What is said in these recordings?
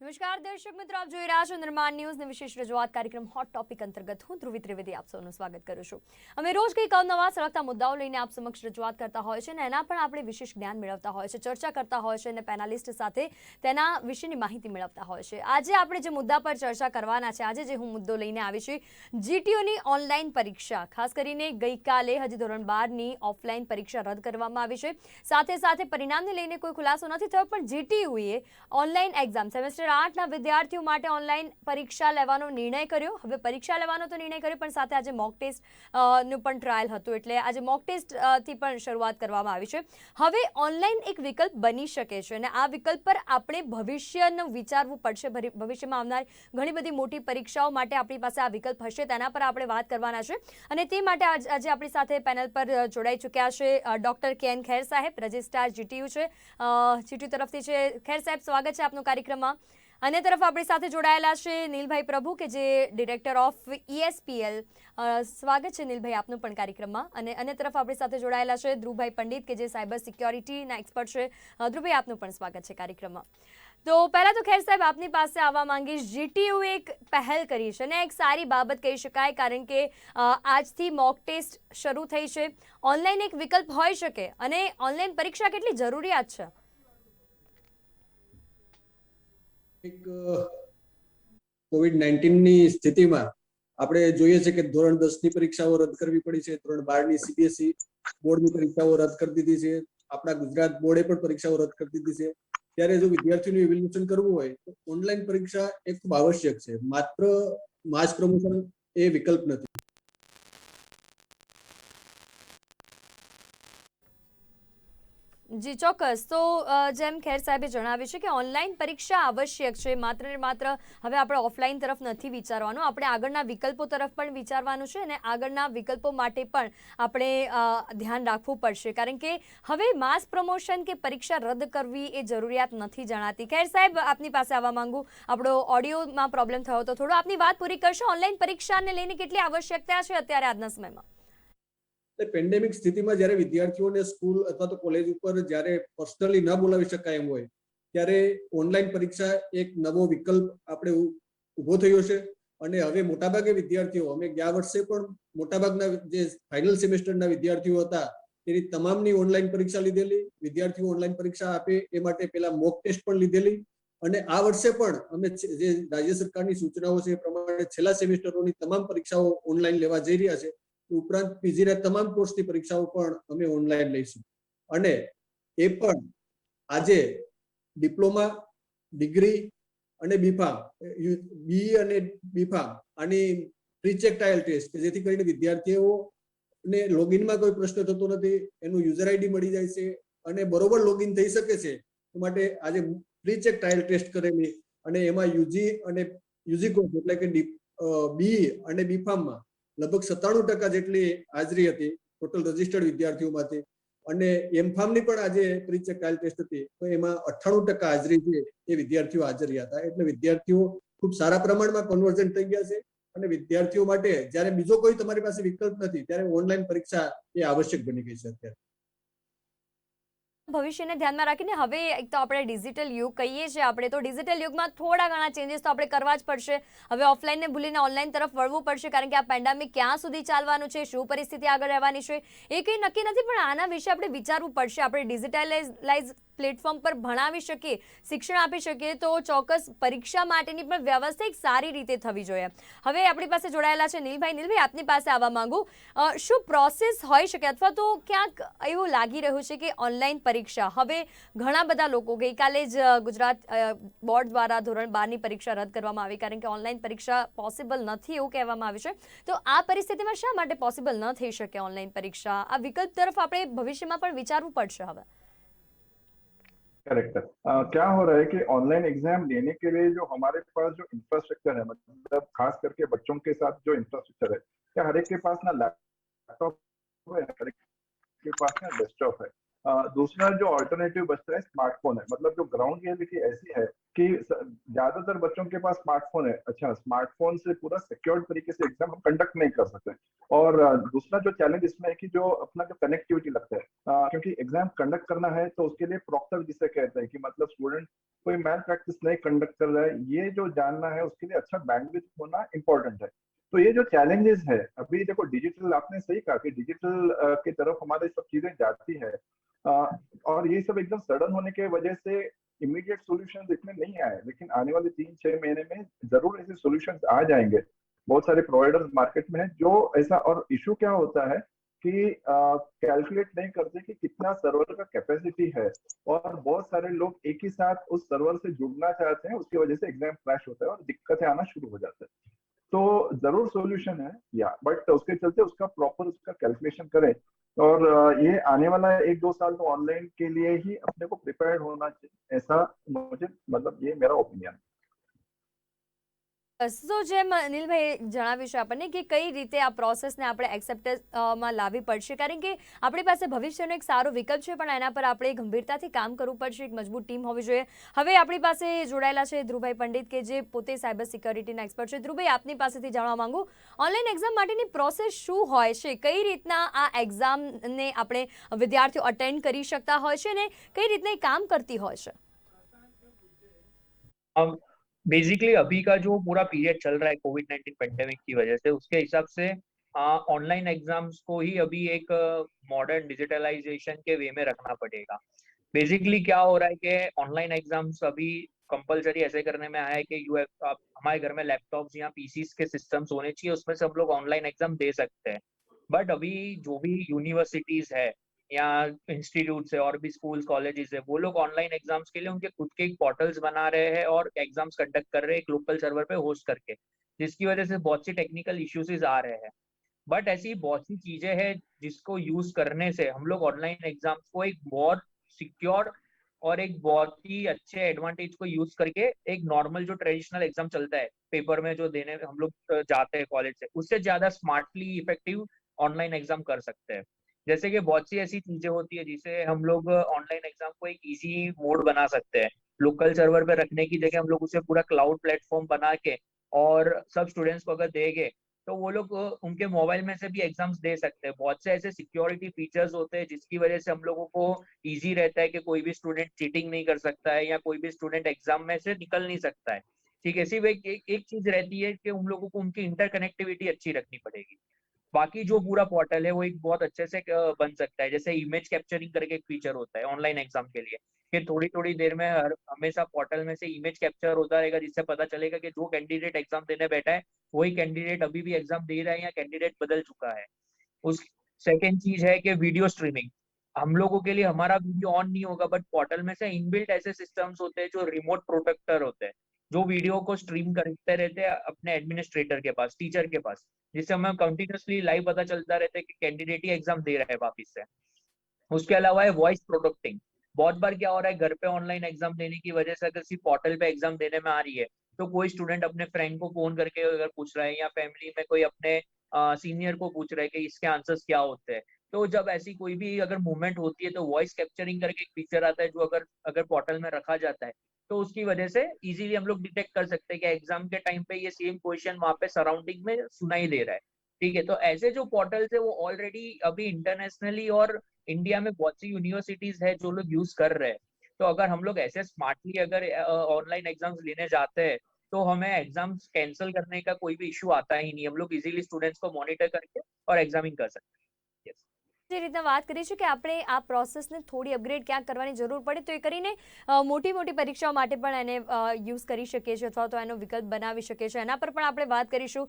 નમસ્કાર દર્શક મિત્રો, આપ જોઈ રહ્યા છો નિર્માણ ન્યૂઝની વિશેષ રજૂઆત કાર્યક્રમ હોટ ટોપિક અંતર્ગત હું ધ્રુવી ત્રિવેદી આપ સૌનું સ્વાગત કરું છું। અમે રોજ કંઈક અવનવા સળગતા મુદ્દાઓ લઈને આપ સમક્ષ રજૂઆત કરતા હોય છે અને એના પણ આપણે વિશેષ જ્ઞાન મેળવતા હોય છે, ચર્ચા કરતા હોય છે અને પેનલિસ્ટ સાથે તેના વિશેની માહિતી મેળવતા હોય છે। આજે આપણે જે મુદ્દા પર ચર્ચા કરવાના છે, આજે જે હું મુદ્દો લઈને આવી છું, જીટીયુની ઓનલાઈન પરીક્ષા, ખાસ કરીને ગઈકાલે હજી ધોરણ 12ની ઓફલાઈન પરીક્ષા રદ કરવામાં આવી છે। સાથે સાથે પરિણામને લઈને કોઈ ખુલાસો નથી થયો, પણ જીટીયુએ ઓનલાઈન એક્ઝામ સેમેસ્ટર 8ના વિદ્યાર્થીઓ માટે ઓનલાઈન પરીક્ષા લેવાનો નિર્ણય કર્યો। હવે પરીક્ષા લેવાનો તો નિર્ણય કર્યો, પણ સાથે આજે મોક ટેસ્ટ નું પણ ટ્રાયલ હતું, એટલે આજે મોક ટેસ્ટ થી પણ શરૂઆત કરવામાં આવી છે। હવે ઓનલાઈન એક વિકલ્પ બની શકે છે અને આ વિકલ્પ પર આપણે ભવિષ્યનું વિચારવું પડશે। ભવિષ્યમાં આવનાર ઘણી બધી મોટી પરીક્ષાઓ માટે આપણી પાસે આ વિકલ્પ હશે, તેના પર આપણે વાત કરવાના છે અને તે માટે આજે આપણી સાથે પેનલ પર જોડાઈ ચૂક્યા છે ડોક્ટર કે.એન. ખેર સાહેબ, રજિસ્ટ્રાર જીટીયુ છે, જીટીયુ તરફથી છે। ખેર સાહેબ, સ્વાગત છે આપનું કાર્યક્રમમાં। અન્ય તરફ આપણી સાથે જોડાયેલા છે નીલભાઈ પ્રભુ, કે જે ડિરેક્ટર ઓફ ઈએસપીએલ, સ્વાગત છે નીલભાઈ આપનું પણ કાર્યક્રમમાં। અને અન્ય તરફ આપણી સાથે જોડાયેલા છે ધ્રુવભાઈ પંડિત, કે જે સાયબર સિક્યોરિટીના એક્સપર્ટ છે। ધ્રુવભાઈ, આપનું પણ સ્વાગત છે કાર્યક્રમમાં। તો પહેલા તો ખેર સાહેબ આપની પાસે આવવા માંગીશ। જીટીયુ એક પહેલ કરી છે અને એક સારી બાબત કહી શકાય, કારણ કે આજથી મોક ટેસ્ટ શરૂ થઈ છે, ઓનલાઈન એક વિકલ્પ હોઈ શકે અને ઓનલાઈન પરીક્ષા કેટલી જરૂરિયાત છે? એક કોવિડ-19 ની સ્થિતિમાં આપણે જોઈએ છે કે ધોરણ 10 ની પરીક્ષાઓ રદ કરવી પડી છે, ધોરણ 12 ની સીબીએસઈ બોર્ડની પરીક્ષાઓ રદ કરી દીધી છે, આપણા ગુજરાત બોર્ડે પણ પરીક્ષાઓ રદ કરી દીધી છે। ત્યારે જો વિદ્યાર્થીઓનું ઇવેલ્યુએશન કરવું હોય તો ઓનલાઈન પરીક્ષા એ ખૂબ આવશ્યક છે, માત્ર માસ પ્રમોશન એ વિકલ્પ નથી। જી ચોક્કસ। તો જેમ ખેર સાહેબે જણાવ્યું છે કે ઓનલાઈન પરીક્ષા આવશ્યક છે, માત્ર ને માત્ર હવે આપણે ઓફલાઈન તરફ નથી વિચારવાનું, આપણે આગળના વિકલ્પો તરફ પણ વિચારવાનું છે અને આગળના વિકલ્પો માટે પણ આપણે ધ્યાન રાખવું પડશે, કારણ કે હવે માસ પ્રમોશન કે પરીક્ષા રદ કરવી એ જરૂરિયાત નથી જણાતી। ખેર સાહેબ, આપની પાસે આવવા માંગુ, આપણો ઓડિયોમાં પ્રોબ્લેમ થયો તો થોડો આપની વાત પૂરી કરશો। ઓનલાઈન પરીક્ષાને લઈને કેટલી આવશ્યકતા છે અત્યારે આજના સમયમાં? પેન્ડેમિક સ્થિતિમાં જ્યારે વિદ્યાર્થીઓને સ્કૂલ અથવા તો કોલેજ ઉપર જ્યારે પર્સનલી ન બોલાવી શકાય એમ હોય, ત્યારે ઓનલાઈન પરીક્ષા એક નવો વિકલ્પ આપણે ઊભો થયો છે। અને હવે મોટાભાગે વિદ્યાર્થીઓ, અમે ગયા વર્ષે પણ મોટાભાગના જે ફાઇનલ સેમેસ્ટરના વિદ્યાર્થીઓ હતા તેની તમામની ઓનલાઈન પરીક્ષા લીધેલી, વિદ્યાર્થીઓ ઓનલાઈન પરીક્ષા આપે એ માટે પેલા મોક ટેસ્ટ પણ લીધેલી। અને આ વર્ષે પણ અમે જે રાજ્ય સરકારની સૂચનાઓ છે એ પ્રમાણે છેલ્લા સેમેસ્ટરોની તમામ પરીક્ષાઓ ઓનલાઈન લેવા જઈ રહ્યા છે। ઉપરાંત પીજીના તમામ કોર્સની પરીક્ષાઓ પણ અમે ઓનલાઈન લઈશું અને એ પણ આજે ડિપ્લોમા, ડિગ્રી અને બીફાર્મ, બી અને બીફાર્મ આની પ્રી-ચેક ટ્રાયલ ટેસ્ટ, કે જેથી કરીને વિદ્યાર્થીઓને લોગિનમાં કોઈ પ્રશ્ન થતો નથી, એનું યુઝર આઈડી મળી જાય છે અને બરોબર લોગિન થઈ શકે છે। એ માટે આજે પ્રી-ચેક ટ્રાયલ ટેસ્ટ કરેલી અને એમાં યુજી અને યુજી કોર્સ એટલે કે બી અને બીફાર્મમાં લગભગ 97% જેટલી હાજરી હતી ટોટલ રજિસ્ટર્ડ વિદ્યાર્થીઓમાંથી, અને એમફાર્મની પણ આજે પ્રી-ચેક ટ્રાયલ ટેસ્ટ હતી તો એમાં 98% હાજરી છે એ વિદ્યાર્થીઓ હાજર રહ્યા હતા। એટલે વિદ્યાર્થીઓ ખૂબ સારા પ્રમાણમાં કન્વર્ઝન થઈ ગયા છે અને વિદ્યાર્થીઓ માટે જ્યારે બીજો કોઈ તમારી પાસે વિકલ્પ નથી ત્યારે ઓનલાઈન પરીક્ષા એ આવશ્યક બની ગઈ છે અત્યારે। ભવિષ્યને ધ્યાનમાં રાખીને હવે એક તો આપણે ડિજિટલ યુગ કહીએ છીએ, આપણે તો ડિજિટલ યુગમાં થોડા ઘણા ચેન્જીસ તો આપણે કરવા જ પડશે। હવે ઓફલાઈનને ભૂલીને ઓનલાઈન તરફ વળવું પડશે, કારણ કે આ પેન્ડેમિક ક્યાં સુધી ચાલવાનું છે, શું પરિસ્થિતિ આગળ રહેવાની છે એ કંઈ નક્કી નથી, પણ આના વિશે આપણે વિચારવું પડશે। આપણે ડિજિટલાઇઝ પ્લેટફોર્મ પર ભણાવી શકીએ, શિક્ષણ આપી શકીએ, તો ચોક્કસ પરીક્ષા માટેની પણ વ્યવસ્થા એક સારી રીતે થવી જોઈએ। હવે આપણી પાસે જોડાયેલા છે નીલભાઈ। નીલભાઈ, આપની પાસે આવવા માંગુ, શું પ્રોસેસ હોઈ શકે, અથવા તો ક્યાંક એવું લાગી રહ્યું છે કે ઓનલાઈન પરીક્ષા હવે ઘણા બધા લોકો, ગઈકાલે જ ગુજરાત બોર્ડ દ્વારા ધોરણ 12ની પરીક્ષા રદ કરવામાં આવી, કારણ કે ઓનલાઈન પરીક્ષા પોસિબલ નથી એવું કહેવામાં આવ્યું છે। તો આ પરિસ્થિતિમાં શા માટે પોસિબલ ન થઈ શકે ઓનલાઈન પરીક્ષા? આ વિકલ્પ તરફ આપણે ભવિષ્યમાં પણ વિચારવું પડશે હવે। करेक्ट। क्या हो रहा है कि ऑनलाइन एग्जाम देने के लिए जो हमारे पास जो इंफ्रास्ट्रक्चर है, मतलब खास करके बच्चों के साथ जो इंफ्रास्ट्रक्चर है, क्या हर एक के पास ना लैपटॉप है, हर एक के पास ना डेस्कटॉप है। दूसरा जो ऑल्टरनेटिव बचता है स्मार्टफोन है, मतलब जो ग्राउंड रियलिटी ऐसी है कि ज्यादातर बच्चों के पास स्मार्टफोन है। अच्छा, स्मार्टफोन से पूरा सिक्योर्ड तरीके से एग्जाम हम कंडक्ट नहीं कर सकते। और दूसरा जो चैलेंज इसमें है कि जो अपना जो कनेक्टिविटी लगता है, क्योंकि एग्जाम कंडक्ट करना है तो उसके लिए प्रॉक्टर जिसे कहते हैं कि मतलब स्टूडेंट कोई मैल प्रैक्टिस नहीं कंडक्ट कर रहा है, ये जो जानना है उसके लिए अच्छा बैंडविड्थ होना इंपॉर्टेंट है। तो ये जो चैलेंजेस है, अभी देखो डिजिटल, आपने सही कहा कि डिजिटल की तरफ हमारी सब चीजें जाती है, और ये सब एकदम सडन होने के वजह से इमीडिएट सॉल्यूशंस इतने नहीं आए, लेकिन आने वाले 3-6 महीने में जरूर ऐसे सॉल्यूशंस आ जाएंगे। बहुत सारे प्रोवाइडर्स मार्केट में हैं जो ऐसा, और इशू क्या होता है कि कैलकुलेट नहीं करते कि कितना सर्वर का कैपेसिटी है, और बहुत सारे लोग एक ही साथ उस सर्वर से जुड़ना चाहते हैं, उसकी वजह से एग्जाम क्रैश होता है और दिक्कतें आना शुरू हो जाता है। तो जरूर सॉल्यूशन है या, बट उसके चलते उसका प्रॉपर उसका कैलकुलेशन करें। और ये आने वाला 1-2 साल तो ऑनलाइन के लिए ही अपने को प्रिपेयर्ड होना चाहिए, ऐसा मुझे, मतलब ये मेरा ओपिनियन है। તો જેમ અનિલભાઈ જણાવ્યું છે આપણને કે કઈ રીતે આ પ્રોસેસને આપણે એક્સેપ્ટમાં લાવવી પડશે, કારણ કે આપણી પાસે ભવિષ્યનો એક સારો વિકલ્પ છે, પણ એના પર આપણે ગંભીરતાથી કામ કરવું પડશે, એક મજબૂત ટીમ હોવી જોઈએ. હવે આપણી પાસે જોડાયેલા છે ધ્રુવભાઈ પંડિત, કે જે પોતે સાયબર સિક્યોરિટીના એક્સપર્ટ છે. ધ્રુવભાઈ, આપની પાસેથી જાણવા માંગુ, ઓનલાઈન એક્ઝામ માટેની પ્રોસેસ શું હોય છે, કઈ રીતના આ એક્ઝામને આપણે વિદ્યાર્થીઓ અટેન્ડ કરી શકતા હોય છે અને કઈ રીતના એ કામ કરતી હોય છે? अब बेसिकली अभी का जो पूरा पीरियड चल रहा है कोविड-19 पेंडेमिक की वजह से, उसके हिसाब से ऑनलाइन एग्जाम्स को ही अभी एक मॉडर्न डिजिटलाइजेशन के वे में रखना पड़ेगा। बेसिकली क्या हो रहा है कि ऑनलाइन एग्जाम्स अभी कंपलसरी ऐसे करने में आया है कि हमारे घर में लैपटॉप्स या पीसीस के सिस्टम्स होने चाहिए, उसमें से हम लोग ऑनलाइन एग्जाम दे सकते हैं। बट अभी जो भी यूनिवर्सिटीज है या इंस्टीट्यूट्स है और भी स्कूल्स कॉलेजेस है, वो लोग ऑनलाइन एग्जाम्स के लिए उनके खुद के एक पोर्टल्स बना रहे हैं और एग्जाम्स कंडक्ट कर रहे हैं एक लोकल सर्वर पे होस्ट करके, जिसकी वजह से बहुत सी टेक्निकल इश्यूज आ रहे हैं। बट ऐसी बहुत सी चीजें हैं जिसको यूज करने से हम लोग ऑनलाइन एग्जाम्स को एक बहुत सिक्योर और एक बहुत ही अच्छे एडवांटेज को यूज करके एक नॉर्मल जो ट्रेडिशनल एग्जाम चलता है पेपर में जो देने हम लोग जाते हैं कॉलेज से, उससे ज्यादा स्मार्टली इफेक्टिव ऑनलाइन एग्जाम कर सकते हैं। जैसे कि बहुत सी ऐसी चीजें होती है जिसे हम लोग ऑनलाइन एग्जाम को एक इजी मोड बना सकते हैं। लोकल सर्वर पे रखने की जगह हम लोग उसे पूरा क्लाउड प्लेटफॉर्म बना के और सब स्टूडेंट्स को अगर देंगे तो वो लोग उनके मोबाइल में से भी एग्जाम्स दे सकते हैं। बहुत से ऐसे सिक्योरिटी फीचर्स होते हैं जिसकी वजह से हम लोगों को इजी रहता है कि कोई भी स्टूडेंट चीटिंग नहीं कर सकता है या कोई भी स्टूडेंट एग्जाम में से निकल नहीं सकता है। ठीक है, सिर्फ एक चीज रहती है कि उन लोगों को उनकी इंटरकनेक्टिविटी अच्छी रखनी पड़ेगी। बाकी जो पूरा पोर्टल है वो एक बहुत अच्छे से बन सकता है। जैसे इमेज कैप्चरिंग करके एक फीचर होता है ऑनलाइन एग्जाम के लिए, कि थोड़ी थोड़ी देर में हमेशा पोर्टल में से इमेज कैप्चर होता रहेगा, जिससे पता चलेगा कि जो कैंडिडेट एग्जाम देने बैठा है वही कैंडिडेट अभी भी एग्जाम दे रहा है या कैंडिडेट बदल चुका है। उस सेकेंड चीज है कि वीडियो स्ट्रीमिंग। हम लोगों के लिए हमारा वीडियो ऑन नहीं होगा, बट पोर्टल में से इनबिल्ट ऐसे सिस्टम्स होते हैं जो रिमोट प्रोटेक्टर होते हैं, जो वीडियो को स्ट्रीम करते रहते हैं अपने एडमिनिस्ट्रेटर के पास, टीचर के पास, जिससे हमें कंटिन्यूसली लाइव पता चलता रहता है कि कैंडिडेट ही एग्जाम दे रहा है वापिस से। उसके अलावा है वॉइस प्रोटेक्टिंग। बहुत बार क्या हो रहा है, घर पे ऑनलाइन एग्जाम देने की वजह से अगर सिर्फ पोर्टल पे एग्जाम देने में आ रही है तो कोई स्टूडेंट अपने फ्रेंड को फोन करके अगर पूछ रहा है या फैमिली में कोई अपने सीनियर को पूछ रहा है कि इसके आंसर्स क्या होते हैं, तो जब ऐसी कोई भी अगर मूवमेंट होती है तो वॉइस कैप्चरिंग करके एक फीचर आता है जो अगर अगर पोर्टल में रखा जाता है तो उसकी वजह से इजीली हम लोग डिटेक्ट कर सकते हैं कि एग्जाम के टाइम पे ये सेम क्वेश्चन वहां पे सराउंडिंग में सुनाई दे रहा है। ठीक है, तो ऐसे जो पोर्टल्स है वो ऑलरेडी अभी इंटरनेशनली और इंडिया में बहुत सी यूनिवर्सिटीज है जो लोग यूज कर रहे हैं। तो अगर हम लोग ऐसे स्मार्टली अगर ऑनलाइन एग्जाम्स लेने जाते हैं तो हमें एग्जाम्स कैंसिल करने का कोई भी इशू आता ही नहीं। हम लोग इजीली स्टूडेंट्स को मॉनिटर करके और एग्जामिंग कर सकते हैं। Yes. જે રીતના વાત કરી છે કે આપણે આ પ્રોસેસને થોડી અપગ્રેડ ક્યાંક કરવાની જરૂર પડે તો એ કરીને મોટી મોટી પરીક્ષાઓ માટે પણ એને યુઝ કરી શકીએ છીએ અથવા તો એનો વિકલ્પ બનાવી શકીએ છીએ, એના પર પણ આપણે વાત કરીશું.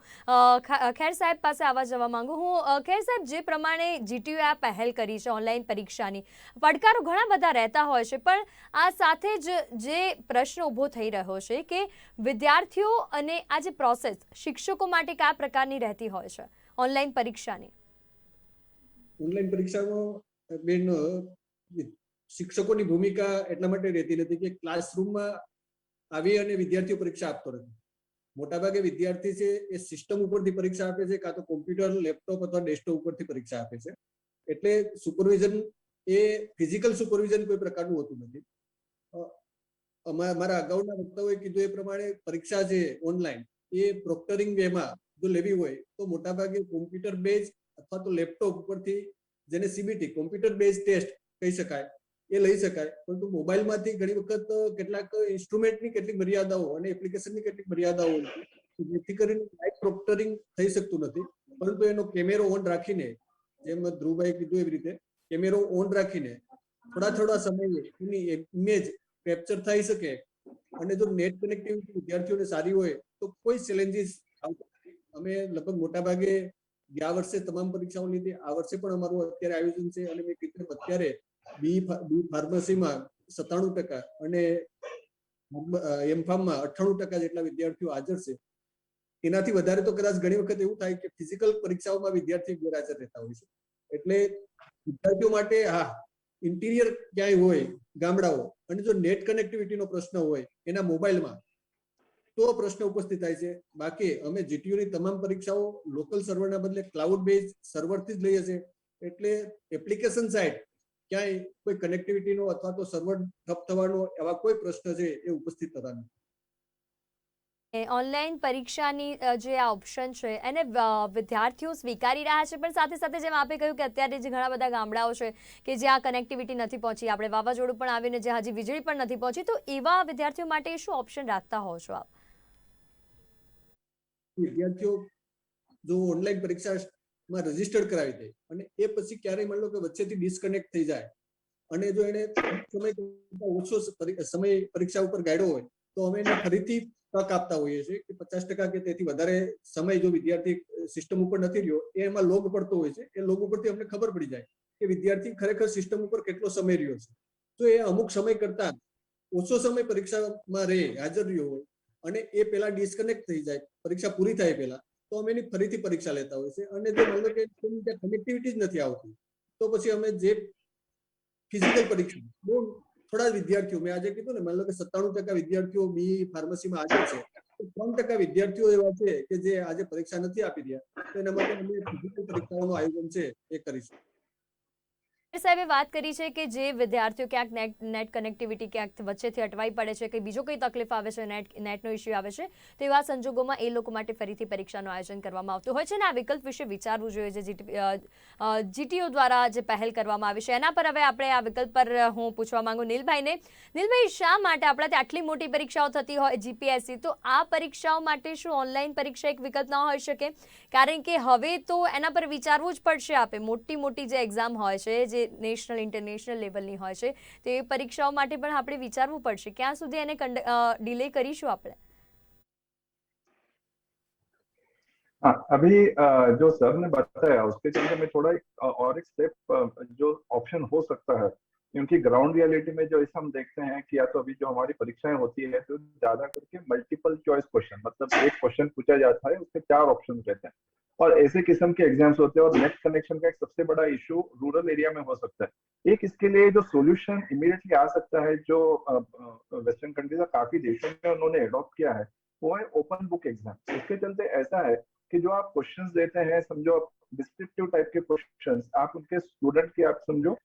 ખેર સાહેબ પાસે આવવા જવા માંગુ હું. ખેર સાહેબ, જે પ્રમાણે જીટીયુ આ પહેલ કરી છે ઓનલાઈન પરીક્ષાની, પડકારો ઘણા બધા રહેતા હોય છે, પણ આ સાથે જ જે પ્રશ્ન ઊભો થઈ રહ્યો છે કે વિદ્યાર્થીઓ અને આ જે પ્રોસેસ શિક્ષકો માટે કયા પ્રકારની રહેતી હોય છે ઓનલાઈન પરીક્ષાની? ઓનલાઈન પરીક્ષામાં બેન શિક્ષકોની ભૂમિકા એટલા માટે રહેતી નથી કે ક્લાસરૂમમાં આવી અને વિદ્યાર્થીઓ પરીક્ષા આપતો નથી. મોટાભાગે વિદ્યાર્થી છે એ સિસ્ટમ ઉપરથી પરીક્ષા આપે છે, કાં તો કોમ્પ્યુટર, લેપટોપ અથવા ડેસ્કટોપ ઉપરથી પરીક્ષા આપે છે. એટલે સુપરવિઝન એ ફિઝિકલ સુપરવિઝન કોઈ પ્રકારનું હોતું નથી. મારા અગાઉના વક્તાઓએ કીધું એ પ્રમાણે પરીક્ષા છે ઓનલાઈન એ પ્રોક્ટરિંગ વેમાં જો લેવી હોય તો મોટાભાગે કોમ્પ્યુટર બેઝ અથવા તો લેપટોપ ઉપરથી, જેને સીબીટી કોમ્પ્યુટર બેઝ ટેસ્ટ કહી શકાય, એ લઈ શકાય. પરંતુ મોબાઈલમાંથી ઘણી વખત કેટલાક ઇન્સ્ટ્રુમેન્ટની કેટલીક મર્યાદાઓ અને એપ્લિકેશનની કેટલીક મર્યાદાઓ હોય છે, જેથી કરીને લાઈવ પ્રોક્ટરિંગ થઈ શકતું નથી. પરંતુ એનો કેમેરો ઓન રાખીને, જેમ ધ્રુવભાઈ કીધું એવી રીતે કેમેરો ઓન રાખીને થોડા સમયે એની ઇમેજ કેપ્ચર થઈ શકે અને જો નેટ કનેક્ટિવિટી વિદ્યાર્થીઓને સારી હોય તો કોઈ ચેલેન્જીસ અમે લગભગ મોટા ભાગે ગયા વર્ષે તમામ પરીક્ષાઓ લીધી. આ વર્ષે પણ અમારું અત્યારે આયોજન છે અને મેં કીધું અત્યારે બી ફાર્મસીમાં 97% અને એમફાર્મમાં 98% જેટલા વિદ્યાર્થીઓ હાજર છે. એનાથી વધારે તો કદાચ ઘણી વખત એવું થાય કે ફિઝિકલ પરીક્ષાઓમાં વિદ્યાર્થી ગેરહાજર રહેતા હોય છે. એટલે વિદ્યાર્થીઓ માટે હા, ઇન્ટિરિયર ક્યાંય હોય ગામડાઓ અને જો નેટ કનેક્ટિવિટીનો પ્રશ્ન હોય એના મોબાઈલમાં તો પ્રશ્ન ઉપસ્થિત થાય છે. બાકી અમે જીટીયુની તમામ પરીક્ષાઓ લોકલ સર્વરના બદલે ક્લાઉડ બેઝ સર્વરથી જ લઈએ છીએ. એટલે એપ્લિકેશન સાઇડ ક્યાંય કોઈ કનેક્ટિવિટીનો અથવા તો સર્વર ઠપ થવાનો એવા કોઈ પ્રશ્ન છે એ ઉપસ્થિત થતા નથી. ઓનલાઈન પરીક્ષાની જે આ ઓપ્શન છે એને વિદ્યાર્થીઓ સ્વીકારી રહ્યા છે, પણ સાથે સાથે જેમ આપે કહ્યું કે અત્યારે જે ઘણા બધા ગામડાઓ છે કે જ્યાં કનેક્ટિવિટી નથી પહોંચી, આપણે વાવાઝોડું પણ આવીને જ્યાં હજી વીજળી પણ નથી પહોંચી, તો એવા વિદ્યાર્થીઓ માટે શું ઓપ્શન રાખતા હો છો આપ? વિદ્યાર્થીઓ જો ઓનલાઈન પરીક્ષામાં રજીસ્ટર કરાવી દે અને એ પછી ક્યારેય માની લો કે વચ્ચેથી ડિસ્કનેક્ટ થઈ જાય અને જો એને ઓછો સમય પરીક્ષા ઉપર ગાળ્યો હોય તો અમે એને ફરીથી તક આપતા હોઈએ છીએ કે 50% કે તેથી વધારે સમય જો વિદ્યાર્થી સિસ્ટમ ઉપર નથી રહ્યો એ એમાં લોગ પડતો હોય છે. એ લોગ ઉપરથી અમને ખબર પડી જાય કે વિદ્યાર્થી ખરેખર સિસ્ટમ ઉપર કેટલો સમય રહ્યો છે. તો એ અમુક સમય કરતા ઓછો સમય પરીક્ષામાં હાજર રહ્યો હોય અને એ પેલા ડિસ્કનેક્ટ થઈ જાય પરીક્ષા પૂરી થાય પહેલા, તો અમે એની ફરીથી પરીક્ષા લેતા હોય છે. અને જો માની લો કે કનેક્ટિવિટી જ નથી આવતી તો પછી અમે જે ફિઝિકલ પરીક્ષા બહુ થોડા વિદ્યાર્થીઓ, મેં આજે કીધું ને, માની લો કે 97% વિદ્યાર્થીઓ બી ફાર્મસીમાં હાજર છે, 3% વિદ્યાર્થીઓ એવા છે કે જે આજે પરીક્ષા નથી આપી રહ્યા, તો એના માટે અમે ફિઝિકલ પરીક્ષાઓનું આયોજન છે એ કરીશું. સાહેબે વાત કરી છે કે જે વિદ્યાર્થીઓ ક્યાંક નેટ કનેક્ટિવિટી ક્યાંક વચ્ચેથી અટવાઈ પડે છે, કે બીજો કોઈ તકલીફ આવે છે, નેટનો ઇસ્યુ આવે છે, તો એવા સંજોગોમાં એ લોકો માટે ફરીથી પરીક્ષાનું આયોજન કરવામાં આવતું હોય છે ને આ વિકલ્પ વિશે વિચારવું જોઈએ જે જીટીયુ દ્વારા જે પહેલ કરવામાં આવી છે એના પર હવે આપણે આ વિકલ્પ પર હું પૂછવા માંગુ નીલભાઈને. નીલભાઈ, શા માટે આપણાથી આટલી મોટી પરીક્ષાઓ થતી હોય જીપીએસસી, તો આ પરીક્ષાઓ માટે શું ઓનલાઈન પરીક્ષા એક વિકલ્પ ન હોઈ શકે? કારણ કે હવે તો એના પર વિચારવું જ પડશે. આપે મોટી જે એક્ઝામ હોય છે, જે નેશનલ ઇન્ટરનેશનલ લેવલની હોય છે, તો એ પરીક્ષાઓ માટે પણ આપણે વિચારવું પડશે. ક્યાં સુધી એને ડિલે કરીશું આપણે? हाँ, अभी जो सर ने बताया उसके चलते मैं थोड़ा और एक स्टेप जो ऑप्शन हो सकता है, क्योंकि ग्राउंड रियलिटी में जो ऐसा हम देखते हैं कि या तो अभी जो हमारी परीक्षाएं होती है तो ज्यादा करके मल्टीपल चॉइस क्वेश्चन, मतलब एक क्वेश्चन पूछा जाता है उसके 4 ऑप्शन रहते हैं और ऐसे किस्म के एग्जाम्स होते हैं। और नेट कनेक्शन का एक सबसे बड़ा इशू रूरल एरिया में हो सकता है। एक इसके लिए जो सोल्यूशन इमीडिएटली आ सकता है, जो वेस्टर्न कंट्रीज का काफी देशों में उन्होंने एडॉप्ट किया है, वो है ओपन बुक एग्जाम। उसके चलते ऐसा है कि जो आप क्वेश्चंस देते हैं, समझो डिस्क्रिप्टिव टाइप के क्वेश्चंस, आप उनके स्टूडेंट के आप समझो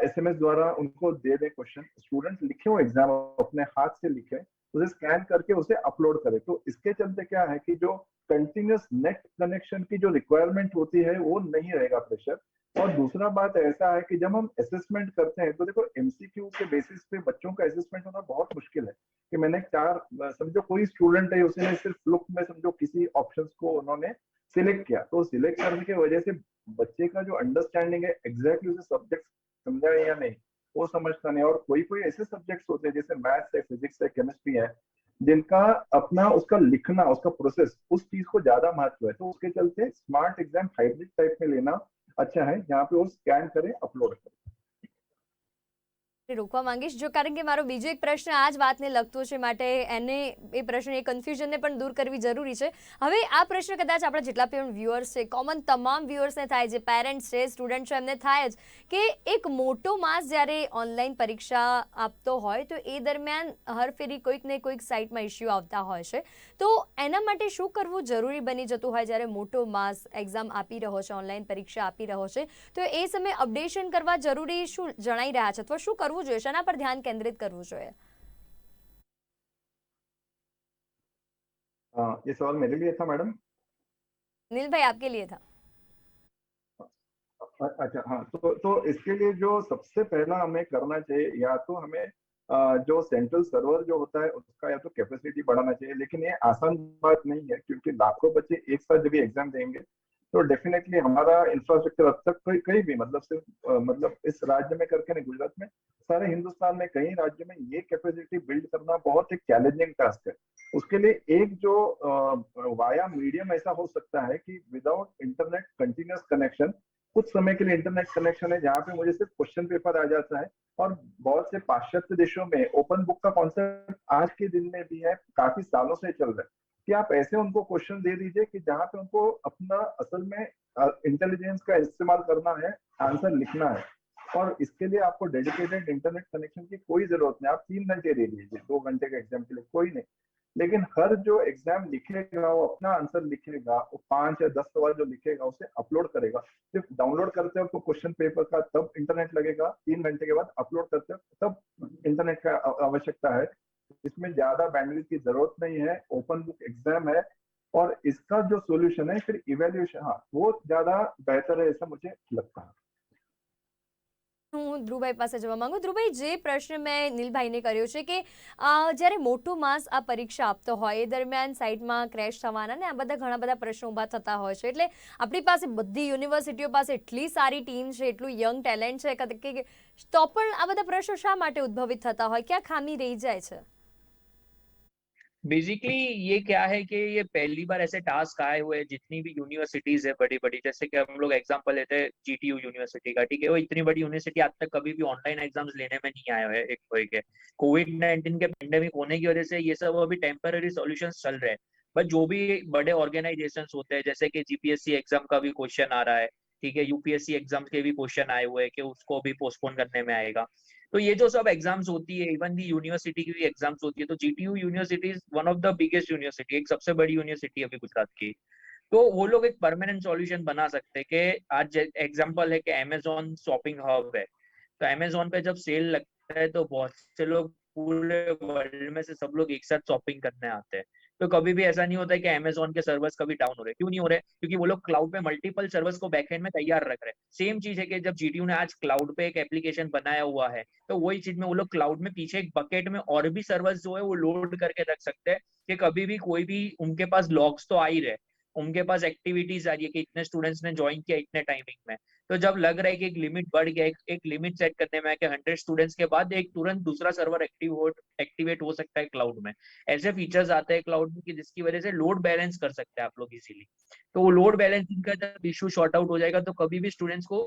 एसएमएस द्वारा उनको दे दें क्वेश्चन, स्टूडेंट लिखे वो एग्जाम अपने हाथ से लिखे, उसे स्कैन करके उसे अपलोड करें। तो इसके चलते क्या है कि जो कंटिन्यूअस नेट कनेक्शन की जो रिक्वायरमेंट होती है वो नहीं रहेगा प्रेशर। और दूसरा बात ऐसा है कि जब हम असेसमेंट करते हैं तो देखो एमसीक्यू के बेसिस पे बच्चों का असेसमेंट होना बहुत मुश्किल है कि मैंने 4 समझो कोई स्टूडेंट है उसने सिर्फ फ्लुक में समझो किसी ऑप्शंस को उन्होंने सिलेक्ट किया, तो सिलेक्ट करने की वजह से बच्चे का जो अंडरस्टैंडिंग है एग्जैक्टली उसे सब्जेक्ट समझा है या नहीं वो समझता नहीं। और कोई कोई ऐसे सब्जेक्ट्स होते हैं जैसे मैथ्स है, फिजिक्स है, केमिस्ट्री है, जिनका अपना उसका लिखना, उसका प्रोसेस, उस चीज को ज्यादा महत्व है। तो उसके चलते स्मार्ट एग्जाम हाइब्रिड टाइप में लेना अच्छा है, जहाँ पे वो स्कैन करे अपलोड करे। રોકવા માંગીશ જો કારણ કે મારો બીજો એક પ્રશ્ન આ જ વાતને લગતો છે માટે એને એ પ્રશ્ન એ કન્ફ્યુઝનને પણ દૂર કરવી જરૂરી છે. હવે આ પ્રશ્ન કદાચ આપણા જેટલા પણ વ્યુઅર્સ છે કોમન તમામ વ્યુઅર્સને થાય જે પેરેન્ટ્સ છે સ્ટુડન્ટ છે એમને થાય જ કે એક મોટો માસ જ્યારે ઓનલાઈન પરીક્ષા આપતો હોય તો એ દરમિયાન હર ફેરી કોઈક ને કોઈક સાઇટમાં ઇસ્યુ આવતા હોય છે તો એના માટે શું કરવું જરૂરી બની જતું હોય જ્યારે મોટો માસ એક્ઝામ આપી રહ્યો છે ઓનલાઈન પરીક્ષા આપી રહ્યો છે તો એ સમયે અપડેશન કરવા જરૂરી શું જણાઈ રહ્યા છે અથવા શું કરવું જોઈએ શેના પર ધ્યાન કેન્દ્રિત કરવું જોઈએ? ये सवाल मेरे लिए था मैडम। नील भाई आपके लिए था। अच्छा हाँ, तो इसके लिए जो सबसे पहला हमें करना चाहिए या तो हमें जो सेंट्रल सर्वर जो होता है उसका या तो कैपेसिटी बढ़ाना चाहिए, लेकिन ये आसान बात नहीं है क्योंकि लाखों बच्चे एक साथ जब एग्जाम देंगे तो डेफिनेटली हमारा इंफ्रास्ट्रक्चर अब तक कहीं भी मतलब सिर्फ मतलब इस राज्य में करके नहीं, गुजरात में, सारे हिंदुस्तान में कई राज्य में ये कैपेसिटी बिल्ड करना बहुत एक चैलेंजिंग टास्क है। उसके लिए एक जो वाया मीडियम ऐसा हो सकता है कि विदाउट इंटरनेट कंटिन्यूअस कनेक्शन, कुछ समय के लिए इंटरनेट कनेक्शन है जहाँ पे मुझे सिर्फ क्वेश्चन पेपर आ जाता है। और बहुत से पाश्चात्य देशों में ओपन बुक का कॉन्सेप्ट आज के दिन में भी है, काफी सालों से चल रहा है कि आप ऐसे उनको क्वेश्चन दे दीजिए कि जहाँ पे उनको अपना असल में इंटेलिजेंस का इस्तेमाल करना है, आंसर लिखना है। और इसके लिए आपको डेडिकेटेड इंटरनेट कनेक्शन की कोई जरूरत नहीं, आप 3 घंटे दे दीजिए, 2 घंटे के एग्जाम के लिए कोई नहीं। लेकिन हर जो एग्जाम लिखेगा वो अपना आंसर लिखेगा, वो 5 या 10 सवाल जो लिखेगा उसे अपलोड करेगा। सिर्फ डाउनलोड करते वक्त तो क्वेश्चन पेपर का तब इंटरनेट लगेगा, 3 घंटे के बाद अपलोड करते वक्त तब इंटरनेट का आवश्यकता है। इसमें ज्यादा बैंडविड्थ की जरूरत नहीं है, ओपन बुक एग्जाम है। और इसका जो सोल्यूशन है फिर इवेल्युएशन, हाँ वो ज्यादा बेहतर है ऐसा मुझे लगता है। હું ધ્રુવભાઈ પાસે જવા માંગુ ધ્રુવભાઈ જે પ્રશ્ન મેં નીલભાઈને કર્યો છે કે જ્યારે મોટું માસ આ પરીક્ષા આપતો હોય એ દરમિયાન સાઇટમાં ક્રેશ થવાના ને આ બધા ઘણા બધા પ્રશ્નો ઊભા થતા હોય છે એટલે આપણી પાસે બધી યુનિવર્સિટીઓ પાસે એટલી સારી ટીમ છે એટલું યંગ ટેલેન્ટ છે કે તો પણ આ બધા પ્રશ્નો શા માટે ઉદ્ભવિત થતા હોય ક્યાં ખામી રહી જાય છે? बेसिकली ये क्या है कि ये पहली बार ऐसे टास्क आए हुए हैं जितनी भी यूनिवर्सिटीज है बड़ी बड़ी, जैसे कि हम लोग एग्जांपल लेते हैं जीटीयू यूनिवर्सिटी का, ठीक है, वो इतनी बड़ी यूनिवर्सिटी आज तक कभी भी ऑनलाइन एग्जाम्स लेने में नहीं आए हुए एक कोई के कोविड-19 के पेंडेमिक होने की वजह से ये सब अभी टेम्पररी सॉल्यूशंस चल रहे हैं। बट जो भी बड़े ऑर्गेनाइजेशंस होते हैं जैसे कि जीपीएससी एग्जाम का भी क्वेश्चन आ रहा है, ठीक है, यूपीएससी एग्जाम के भी क्वेश्चन आए हुए हैं कि उसको भी पोस्टपोन करने में आएगा। तो ये जो सब एग्जाम्स होती है, इवन दी यूनिवर्सिटी की भी एग्जाम्स होती है, तो GTU university is one of the biggest university, एक सबसे बड़ी यूनिवर्सिटी अभी गुजरात की। तो वो लोग एक परमानेंट सॉल्यूशन बना सकते हैं कि आज एग्जांपल है कि अमेज़न शॉपिंग हब है, तो अमेज़न पे जब सेल लगता है तो बहुत से लोग पूरे वर्ल्ड में से सब लोग एक साथ शॉपिंग करने आते हैं। तो कभी भी ऐसा नहीं होता है कि अमेज़न के सर्वर्स कभी डाउन हो रहे हैं। क्यों नहीं हो रहे? क्योंकि वो लोग क्लाउड पे मल्टीपल सर्वर्स को बैकएंड में तैयार रख रहे हैं। सेम चीज है कि जब जीटीयू ने आज क्लाउड पे एक एप्लीकेशन बनाया हुआ है, तो वही चीज में वो लोग क्लाउड में पीछे एक बकेट में और भी सर्वर्स जो है वो लोड करके रख सकते हैं कि कभी भी कोई भी उनके पास लॉग्स तो आ ही रहे, उनके पास एक्टिविटीज आ रही है कि इतने स्टूडेंट्स ने ज्वाइन किया इतने टाइमिंग में। तो जब लग रहा है कि एक लिमिट बढ़ गया, एक लिमिट सेट करने में कि 100 स्टूडेंट्स के बाद एक तुरंत दूसरा सर्वर एक्टिवेट हो सकता है क्लाउड में। ऐसे फीचर्स आते हैं क्लाउड में कि जिसकी वजह से लोड बैलेंस कर सकते हैं आप लोग इजीली। तो वो लोड बैलेंसिंग का जब इशू शॉर्ट आउट हो जाएगा तो कभी भी स्टूडेंट्स को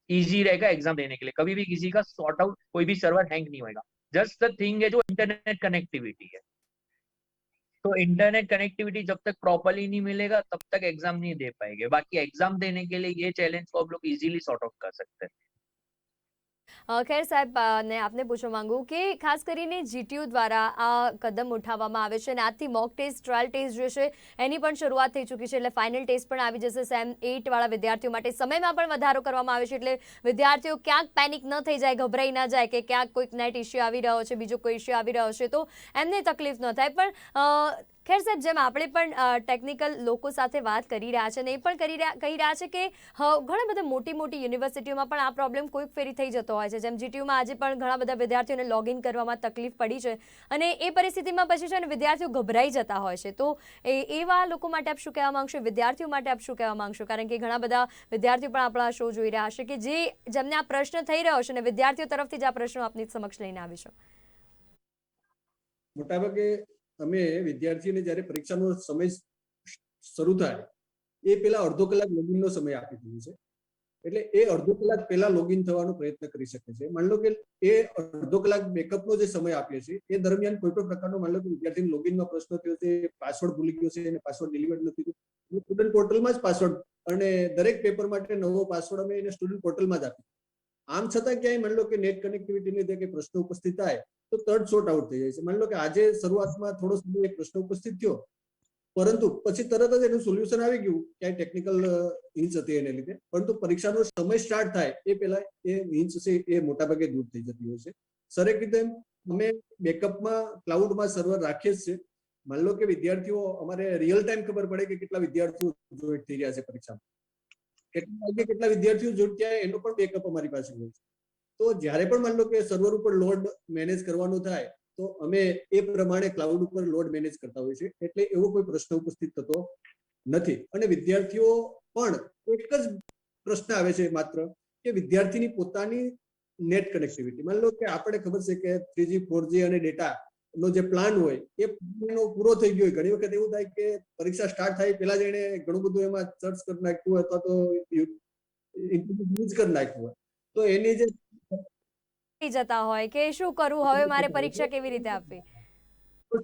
इजी रहेगा एग्जाम देने के लिए, कभी भी किसी का सॉर्ट आउट कोई भी सर्वर हैंग नहीं होगा। जस्ट द थिंग है जो इंटरनेट कनेक्टिविटी है, तो इंटरनेट कनेक्टिविटी जब तक प्रॉपरली नहीं मिलेगा तब तक एग्जाम नहीं दे पाएंगे। बाकी एग्जाम देने के लिए ये चैलेंज को आप लोग इजीली सॉर्ट आउट कर सकते हैं। ખેર સાહેબ ને આપને પૂછવા માંગુ કે ખાસ કરીને જીટીયુ દ્વારા આ કદમ ઉઠાવવામાં આવે છે અને આજથી મોક ટેસ્ટ ટ્રાયલ ટેસ્ટ જે છે એની પણ શરૂઆત થઈ ચૂકી છે એટલે ફાઇનલ ટેસ્ટ પણ આવી જશે સેમ 8 વાળા વિદ્યાર્થીઓ માટે સમયમાં પણ વધારો કરવામાં આવે છે એટલે વિદ્યાર્થીઓ ક્યાંક પેનિક ન થઈ જાય, ગભરાઈ ના જાય કે ક્યાંક કોઈક નેટ ઇશ્યુ આવી રહ્યો છે, બીજો કોઈ ઇશ્યુ આવી રહ્યો છે તો એમને તકલીફ ન થાય। પણ ખેર સાહેબ જેમ આપણે પણ ટેકનિકલ લોકો સાથે વાત કરી રહ્યા છે અને એ પણ કહી રહ્યા છે કે ઘણા બધા મોટી મોટી યુનિવર્સિટીઓમાં પણ આ પ્રોબ્લેમ કોઈક ફેરી થઈ જતો હોય છે, જેમ જીટીયુમાં આજે પણ ઘણા બધા વિદ્યાર્થીઓને લોગિન કરવામાં તકલીફ પડી છે અને એ પરિસ્થિતિમાં પછી છે ને વિદ્યાર્થીઓ ગભરાઈ જતા હોય છે। તો એવા લોકો માટે આપ શું કહેવા માંગશો, વિદ્યાર્થીઓ માટે આપ શું કહેવા માંગશો? કારણ કે ઘણા બધા વિદ્યાર્થીઓ પણ આપણા શો જોઈ રહ્યા હશે કે જેમને આ પ્રશ્ન થઈ રહ્યો છે અને વિદ્યાર્થીઓ તરફથી જ આ પ્રશ્નો આપની સમક્ષ લઈને આવીશું। મોટાભાગે અમે વિદ્યાર્થીઓને જ્યારે પરીક્ષાનો સમય શરૂ થાય એ પહેલા અડધો કલાક લોગિનનો સમય આપી દીધો છે। એટલે એ અડધો કલાક પહેલા લોગિન થવાનો પ્રયત્ન કરી શકે છે. માની લો કે એ અડધો કલાક બેકઅપનો જે સમય આપીએ છીએ એ દરમિયાન કોઈ પણ પ્રકારનો માની લો કે વિદ્યાર્થીને લોગિનમાં પ્રશ્ન થયો છે, પાસવર્ડ ભૂલી ગયો છે અને પાસવર્ડ ડિલિવર્ડ નથી થયો, સ્ટુડન્ટ પોર્ટલમાં જ પાસવર્ડ અને દરેક પેપર માટે નવો પાસવર્ડ અમે એને સ્ટુડન્ટ પોર્ટલમાં જ આપીએ. આમ છતાં ક્યાંય માની લો કે નેટ કનેક્ટિવિટીને લીધે કે પ્રશ્ન ઉપસ્થિત થાય તો તરત શોર્ટ આઉટ થઈ જાય છે. માની લો કે આજે શરૂઆતમાં થોડો સમય એક પ્રશ્ન ઉપસ્થિત થયો, પરંતુ પછી તરત જ એનું સોલ્યુશન આવી ગયું, ક્યાંય ટેકનિકલ હિંચ હતી એને લીધે, પરંતુ પરીક્ષાનો સમય સ્ટાર્ટ થાય એ પહેલા એ હિંચ છે એ મોટાભાગે દૂર થઈ જતી હોય છે. સર કીધું એમ અમે બેકઅપમાં ક્લાઉડમાં સર્વર રાખીએ જ છે. માની લો કે વિદ્યાર્થીઓ અમારે રિયલ ટાઈમ ખબર પડે કે કેટલા વિદ્યાર્થીઓ જોઈન્ટ થઈ રહ્યા છે પરીક્ષામાં, કેટલા વાગે કેટલા વિદ્યાર્થીઓ જોઈન્ટ થયા એનો પણ બેકઅપ અમારી પાસે હોય છે. તો જ્યારે પણ માની લો કે સર્વર ઉપર લોડ મેનેજ કરવાનું થાય તો અમે એ પ્રમાણે ક્લાઉડ ઉપર લોડ મેનેજ કરતા હોઈએ છીએ, એટલે એવો કોઈ પ્રશ્ન ઉપસ્થિત થતો નથી. અને વિદ્યાર્થીઓ પણ એક જ પ્રશ્ન આવે છે માત્ર કે વિદ્યાર્થીની પોતાની નેટ કનેક્ટિવિટી. માની લો કે આપણે ખબર છે કે 3G 4G અને ડેટા નો જે પ્લાન હોય એ પૂરો થઈ ગયો હોય. ઘણી વખત એવું થાય કે પરીક્ષા સ્ટાર્ટ થાય પહેલા જ એને ઘણું બધું એમાં સર્ચ કરી નાખ્યું હોય અથવા તો ઇન્ટરનેટ યુઝ કરી નાખ્યું હોય, તો એની જે જતા હોય કે શું કરવું હવે, મારે પરીક્ષા કેવી રીતે આપવી.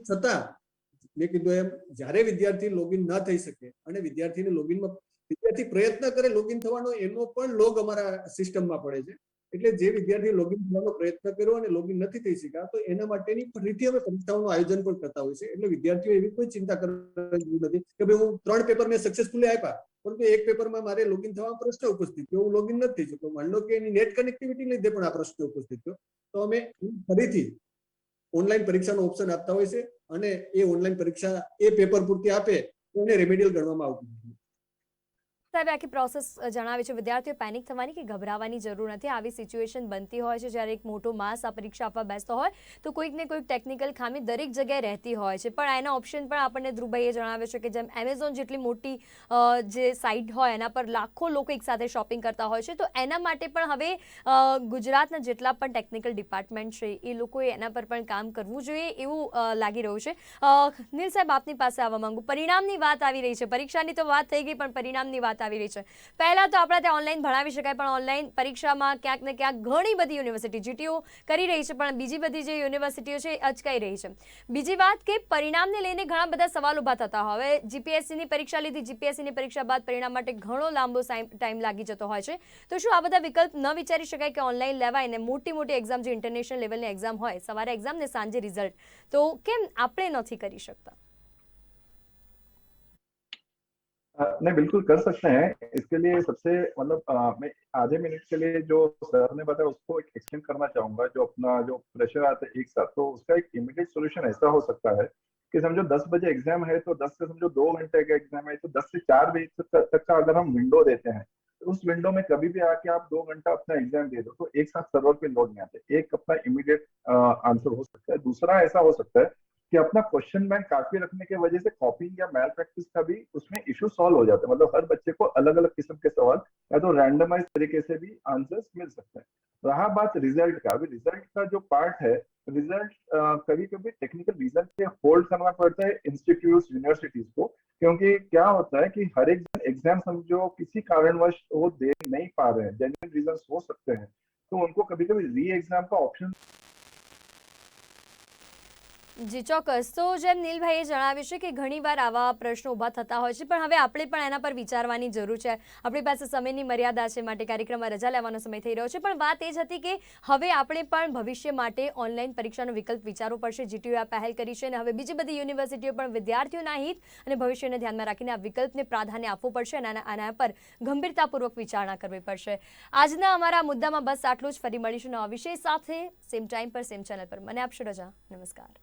છતાં મેં કીધું એમ જ્યારે વિદ્યાર્થી લોગિન ના થઈ શકે અને વિદ્યાર્થી પ્રયત્ન કરે લોગિન થવાનો, એનો પણ લોગ અમારા સિસ્ટમમાં પડે છે. એટલે જે વિદ્યાર્થી લોગિન થવાનો પ્રયત્ન કર્યો અને લોગિન નથી થઈ શક્યા તો એના માટેની ફરીથી અમે પરીક્ષાઓનું આયોજન પણ કરતા હોય છે. એટલે વિદ્યાર્થીઓ એવી કોઈ ચિંતા કરવાની નથી કે ભાઈ હું 3 પેપર મેં સક્સેસફુલી આપ્યા પરંતુ એક પેપરમાં મારે લોગિન થવાનો પ્રશ્ન ઉપસ્થિત થયો, હું લોગિન નથી થઈ શકતો. માની લો કે એની નેટ કનેક્ટિવિટી લીધે પણ આ પ્રશ્ન ઉપસ્થિત થયો તો અમે ફરીથી ઓનલાઈન પરીક્ષાનો ઓપ્શન આપતા હોય છે અને એ ઓનલાઈન પરીક્ષા એ પેપર પૂરતી આપે તો એને રેમેડિયલ ગણવામાં આવતું નથી. સાહેબ આખી પ્રોસેસ જણાવી છે. વિદ્યાર્થીઓ પેનિક થવાની કે ગભરાવાની જરૂર નથી. આવી સિચ્યુએશન બનતી હોય છે જ્યારે એક મોટો માસ આ પરીક્ષા આપવા બેસતો હોય તો કોઈક ને કોઈક ટેકનિકલ ખામી દરેક જગ્યાએ રહેતી હોય છે. પણ એના ઓપ્શન પણ આપણને ધ્રુવભાઈએ જણાવ્યો છે કે જેમ એમેઝોન જેટલી મોટી જે સાઇટ હોય એના પર લાખો લોકો એકસાથે શોપિંગ કરતા હોય છે, તો એના માટે પણ હવે ગુજરાતના જેટલા પણ ટેકનિકલ ડિપાર્ટમેન્ટ છે એ લોકોએ એના પર પણ કામ કરવું જોઈએ એવું લાગી રહ્યું છે. નીલ સાહેબ આપની પાસે આવવા માંગુ. પરિણામની વાત આવી રહી છે, પરીક્ષાની તો વાત થઈ ગઈ પણ પરિણામની વાત આવી રહી છે. પહેલા તો આપણે ત્યાં ઓનલાઈન ભણાવી શકાય પણ ઓનલાઈન પરીક્ષામાં ક્યાંક ને ક્યાંક ઘણી બધી યુનિવર્સિટી જીટીયુ કરી રહી છે પણ બીજી બધી જે યુનિવર્સિટીઓ છે એ અચકાઈ રહી છે. બીજી વાત કે પરિણામને લઈને ઘણા બધા સવાલ ઊભા થતા હવે જીપીએસસીની પરીક્ષા લીધી, જીપીએસસીની પરીક્ષા બાદ પરિણામ માટે ઘણો લાંબો ટાઈમ લાગી જતો હોય છે, તો શું આ બધા વિકલ્પ ન વિચારી શકાય કે ઓનલાઈન લેવાય ને મોટી એક્ઝામ જે ઇન્ટરનેશનલ લેવલની એક્ઝામ હોય, સવારે એક્ઝામ ને સાંજે રિઝલ્ટ, તો કેમ આપણે નથી કરી શકતા? नहीं, बिल्कुल कर सकते हैं. इसके लिए सबसे मतलब मैं आधे मिनट के लिए जो सर ने बताया उसको एक्सटेंड करना चाहूंगा. जो अपना जो प्रेशर आता है एक साथ, तो उसका एक इमीडिएट सॉल्यूशन ऐसा हो सकता है कि समझो 10 बजे एग्जाम है तो 10 से समझो 2 घंटे का एग्जाम है तो 10 से 4 बजे तक का अगर हम विंडो देते हैं तो उस विंडो में कभी भी आके आप 2 घंटा अपना एग्जाम दे दो तो एक साथ सर्वर पे लोड नहीं आते. एक अपना इमीडिएट आंसर हो सकता है. दूसरा ऐसा हो सकता है कि अपना क्वेश्चन बैंक काफी रखने की वजह से कॉपिंग या मैल प्रैक्टिस का भी उसमें इशू सॉल्व हो जाता है. मतलब हर बच्चे को अलग अलग किस्म के सवाल या तो रैंडमाइज तरीके से भी आंसर्स मिल सकते हैं. रहा बात रिजल्ट का, अभी रिजल्ट का जो पार्ट है, रिजल्ट कभी कभी टेक्निकल रीजन से होल्ड करना पड़ता है इंस्टीट्यूट यूनिवर्सिटीज को, क्योंकि क्या होता है कि हर एक एग्जाम समझो किसी कारणवश वो दे नहीं पा रहे हैं, जेन्युइन रीजन हो सकते हैं, तो उनको कभी कभी री एग्जाम का ऑप्शन. જી ચોક્કસ. તો જેમ નીલભાઈએ જણાવ્યું છે કે ઘણીવાર આવા પ્રશ્નો ઊભા થતા હોય છે પણ હવે આપણે પણ એના પર વિચારવાની જરૂર છે. આપણી પાસે સમયની મર્યાદા છે માટે કાર્યક્રમમાં રજા લેવાનો સમય થઈ રહ્યો છે, પણ વાત એ જ હતી કે હવે આપણે પણ ભવિષ્ય માટે ઓનલાઈન પરીક્ષાનો વિકલ્પ વિચારવો પડશે. જીટીયુ આ પહેલ કરી છે અને હવે બીજી બધી યુનિવર્સિટીઓ પણ વિદ્યાર્થીઓના હિત અને ભવિષ્યને ધ્યાનમાં રાખીને આ વિકલ્પને પ્રાધાન્ય આપવું પડશે અને આના પર ગંભીરતાપૂર્વક વિચારણા કરવી પડશે. આજના અમારા મુદ્દામાં બસ આટલું જ. ફરી મળીશું નવા વિષય સાથે, સેમ ટાઈમ પર સેમ ચેનલ પર. મને આપશો રજા. નમસ્કાર.